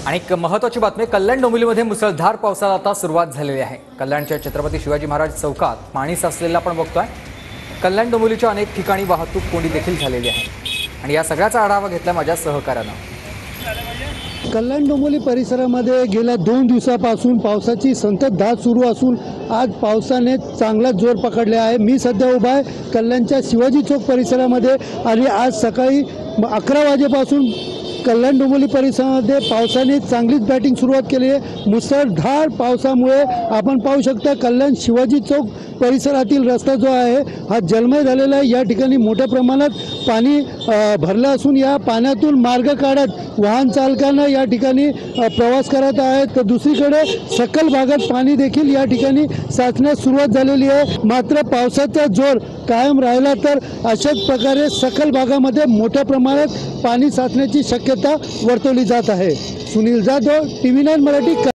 आणि एक महत्त्वाची बातमी, कल्याण डोंबिवलीमध्ये मुसळधार पावसाला आता सुरुवात झालेली आहे। कल्याणच्या छत्रपती शिवाजी महाराज चौकात पाणी साचलेलं आपण बघतोय। कल्याण डोंबिवलीच्या अनेक ठिकाणी वाहतूक कोंडी देखील झालेली आहे आणि या सगळ्याचा आढावा घेतला माझ्या सहकार्यानं। कल्याण डोंबिवली परिसरामध्ये गेल्या 2 दिवसापासून पावसाची संततधार सुरू असून आज पावसाने चांगला जोर पकडला आहे। मी सध्या उभा आहे कल्याणच्या शिवाजी चौक परिसरामध्ये आणि आज सकाळी 11 वाजेपासून कल्याण डोंबिवली परिसरामध्ये पावसाने चांगलीच बॅटिंग सुरुवात केली आहे। मुसळधार पावसामुळे आपण पाहू शकता कल्याण शिवाजी चौक परिसरातील रस्ता जो आहे हा जलमय झालेला आहे। या ठिकाणी मोठ्या प्रमाणात पाणी भरलं असून या पाण्यातून मार्ग काढत वाहन चालकांना या ठिकाणी प्रवास करत आहेत। तर दुसरीकडे सखल भागात पाणी देखील या ठिकाणी साचण्यास सुरुवात झालेली आहे। मात्र पावसाचा जोर कायम राहिला तर अशाच प्रकारे सखल भागामध्ये मोठ्या प्रमाणात पाणी साचण्याची शक्यता वर्तवली जात आहे। सुनील जाधव, TV9 मराठी।